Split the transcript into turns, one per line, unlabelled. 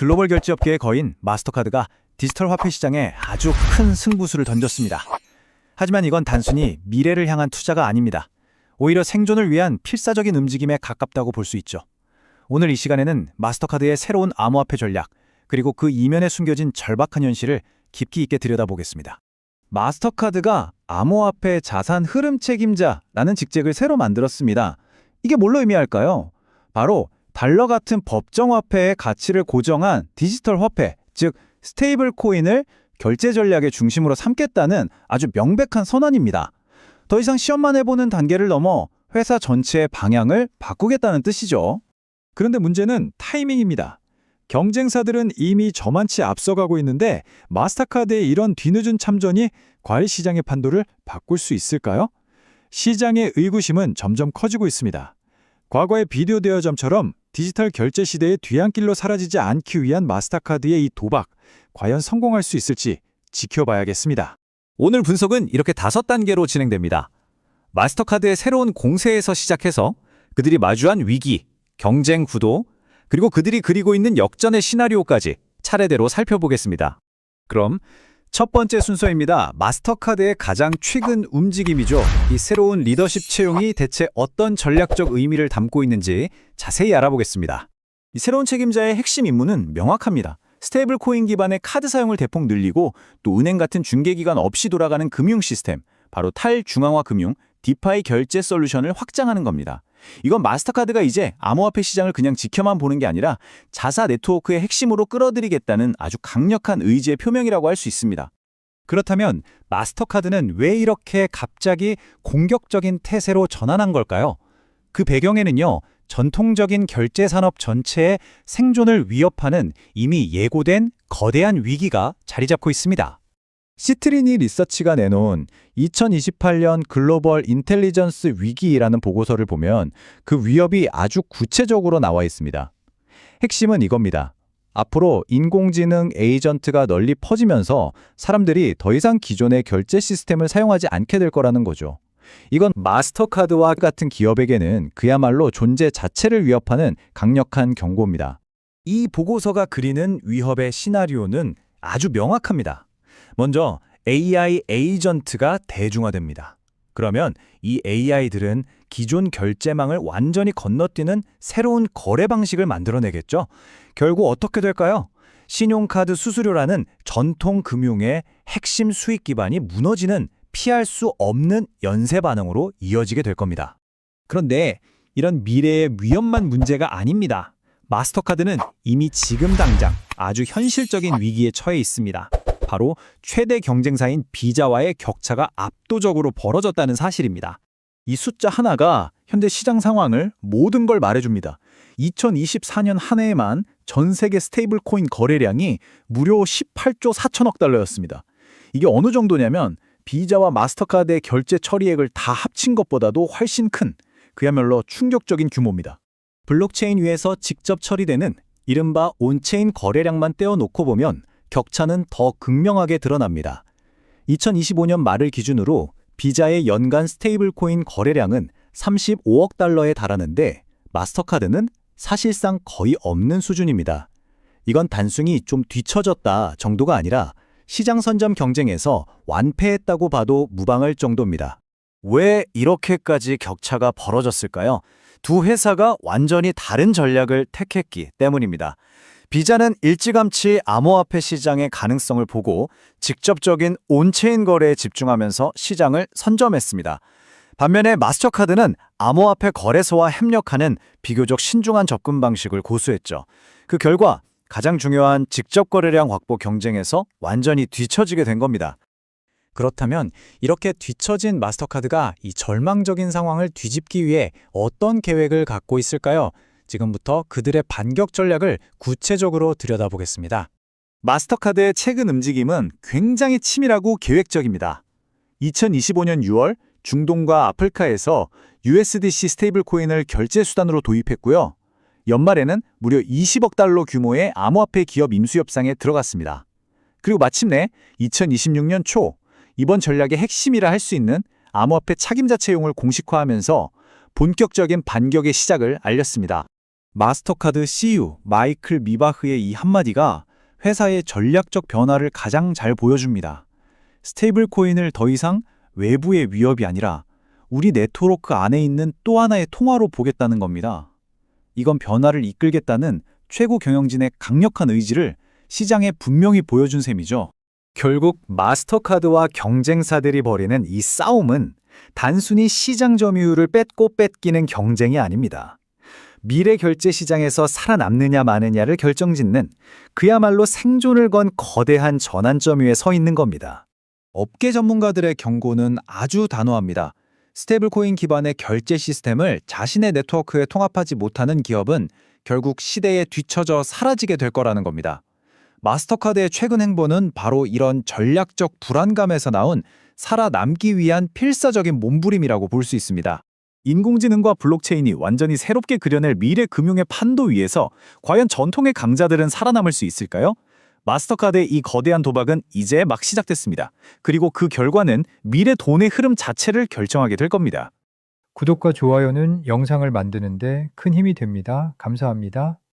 글로벌 결제업계의 거인 마스터카드가 디지털 화폐 시장에 아주 큰 승부수를 던졌습니다. 하지만 이건 단순히 미래를 향한 투자가 아닙니다. 오히려 생존을 위한 필사적인 움직임에 가깝다고 볼 수 있죠. 오늘 이 시간에는 마스터카드의 새로운 암호화폐 전략, 그리고 그 이면에 숨겨진 절박한 현실을 깊이 있게 들여다보겠습니다. 마스터카드가 암호화폐 자산 흐름 책임자라는 직책을 새로 만들었습니다. 이게 뭘로 의미할까요? 바로 달러 같은 법정 화폐의 가치를 고정한 디지털 화폐, 즉 스테이블 코인을 결제 전략의 중심으로 삼겠다는 아주 명백한 선언입니다. 더 이상 시험만 해보는 단계를 넘어 회사 전체의 방향을 바꾸겠다는 뜻이죠. 그런데 문제는 타이밍입니다. 경쟁사들은 이미 저만치 앞서가고 있는데 마스터카드의 이런 뒤늦은 참전이 과일 시장의 판도를 바꿀 수 있을까요? 시장의 의구심은 점점 커지고 있습니다. 과거의 비디오 대여점처럼 디지털 결제 시대의 뒤안길로 사라지지 않기 위한 마스터카드의 이 도박, 과연 성공할 수 있을지 지켜봐야겠습니다. 오늘 분석은 이렇게 5단계로 진행됩니다. 마스터카드의 새로운 공세에서 시작해서 그들이 마주한 위기, 경쟁 구도, 그리고 그들이 그리고 있는 역전의 시나리오까지 차례대로 살펴보겠습니다. 그럼 첫 번째 순서입니다. 마스터카드의 가장 최근 움직임이죠. 이 새로운 리더십 채용이 대체 어떤 전략적 의미를 담고 있는지 자세히 알아보겠습니다. 이 새로운 책임자의 핵심 임무는 명확합니다. 스테이블 코인 기반의 카드 사용을 대폭 늘리고 또 은행 같은 중개기관 없이 돌아가는 금융 시스템, 바로 탈중앙화 금융, 디파이 결제 솔루션을 확장하는 겁니다. 이건 마스터카드가 이제 암호화폐 시장을 그냥 지켜만 보는 게 아니라 자사 네트워크의 핵심으로 끌어들이겠다는 아주 강력한 의지의 표명이라고 할 수 있습니다. 그렇다면 마스터카드는 왜 이렇게 갑자기 공격적인 태세로 전환한 걸까요? 그 배경에는요, 전통적인 결제 산업 전체의 생존을 위협하는 이미 예고된 거대한 위기가 자리 잡고 있습니다. 시트리니 리서치가 내놓은 2028년 글로벌 인텔리전스 위기라는 보고서를 보면 그 위협이 아주 구체적으로 나와 있습니다. 핵심은 이겁니다. 앞으로 인공지능 에이전트가 널리 퍼지면서 사람들이 더 이상 기존의 결제 시스템을 사용하지 않게 될 거라는 거죠. 이건 마스터카드와 같은 기업에게는 그야말로 존재 자체를 위협하는 강력한 경고입니다. 이 보고서가 그리는 위협의 시나리오는 아주 명확합니다. 먼저 AI 에이전트가 대중화됩니다. 그러면 이 AI들은 기존 결제망을 완전히 건너뛰는 새로운 거래 방식을 만들어내겠죠. 결국 어떻게 될까요? 신용카드 수수료라는 전통 금융의 핵심 수익 기반이 무너지는 피할 수 없는 연쇄 반응으로 이어지게 될 겁니다. 그런데 이런 미래의 위험만 문제가 아닙니다. 마스터카드는 이미 지금 당장 아주 현실적인 위기에 처해 있습니다. 바로 최대 경쟁사인 비자와의 격차가 압도적으로 벌어졌다는 사실입니다. 이 숫자 하나가 현재 시장 상황을 모든 걸 말해줍니다. 2024년 한 해에만 전 세계 스테이블 코인 거래량이 무려 18조 4천억 달러였습니다. 이게 어느 정도냐면 비자와 마스터카드의 결제 처리액을 다 합친 것보다도 훨씬 큰, 그야말로 충격적인 규모입니다. 블록체인 위에서 직접 처리되는 이른바 온체인 거래량만 떼어놓고 보면 격차는 더 극명하게 드러납니다. 2025년 말을 기준으로 비자의 연간 스테이블 코인 거래량은 35억 달러에 달하는데 마스터카드는 사실상 거의 없는 수준입니다. 이건 단순히 좀 뒤처졌다 정도가 아니라 시장 선점 경쟁에서 완패했다고 봐도 무방할 정도입니다. 왜 이렇게까지 격차가 벌어졌을까요? 두 회사가 완전히 다른 전략을 택했기 때문입니다. 비자는 일찌감치 암호화폐 시장의 가능성을 보고 직접적인 온체인 거래에 집중하면서 시장을 선점했습니다. 반면에 마스터카드는 암호화폐 거래소와 협력하는 비교적 신중한 접근 방식을 고수했죠. 그 결과 가장 중요한 직접 거래량 확보 경쟁에서 완전히 뒤처지게 된 겁니다. 그렇다면 이렇게 뒤처진 마스터카드가 이 절망적인 상황을 뒤집기 위해 어떤 계획을 갖고 있을까요? 지금부터 그들의 반격 전략을 구체적으로 들여다보겠습니다. 마스터카드의 최근 움직임은 굉장히 치밀하고 계획적입니다. 2025년 6월 중동과 아프리카에서 USDC 스테이블 코인을 결제 수단으로 도입했고요. 연말에는 무려 20억 달러 규모의 암호화폐 기업 임수 협상에 들어갔습니다. 그리고 마침내 2026년 초 이번 전략의 핵심이라 할 수 있는 암호화폐 책임자 채용을 공식화하면서 본격적인 반격의 시작을 알렸습니다. 마스터카드 CEO 마이클 미바흐의 이 한마디가 회사의 전략적 변화를 가장 잘 보여줍니다. 스테이블 코인을 더 이상 외부의 위협이 아니라 우리 네트워크 안에 있는 또 하나의 통화로 보겠다는 겁니다. 이건 변화를 이끌겠다는 최고 경영진의 강력한 의지를 시장에 분명히 보여준 셈이죠. 결국 마스터카드와 경쟁사들이 벌이는 이 싸움은 단순히 시장 점유율을 뺏고 뺏기는 경쟁이 아닙니다. 미래 결제 시장에서 살아남느냐 마느냐를 결정짓는 그야말로 생존을 건 거대한 전환점 위에 서 있는 겁니다. 업계 전문가들의 경고는 아주 단호합니다. 스테이블코인 기반의 결제 시스템을 자신의 네트워크에 통합하지 못하는 기업은 결국 시대에 뒤처져 사라지게 될 거라는 겁니다. 마스터카드의 최근 행보는 바로 이런 전략적 불안감에서 나온 살아남기 위한 필사적인 몸부림이라고 볼 수 있습니다. 인공지능과 블록체인이 완전히 새롭게 그려낼 미래 금융의 판도 위에서 과연 전통의 강자들은 살아남을 수 있을까요? 마스터카드의 이 거대한 도박은 이제 막 시작됐습니다. 그리고 그 결과는 미래 돈의 흐름 자체를 결정하게 될 겁니다.
구독과 좋아요는 영상을 만드는데 큰 힘이 됩니다. 감사합니다.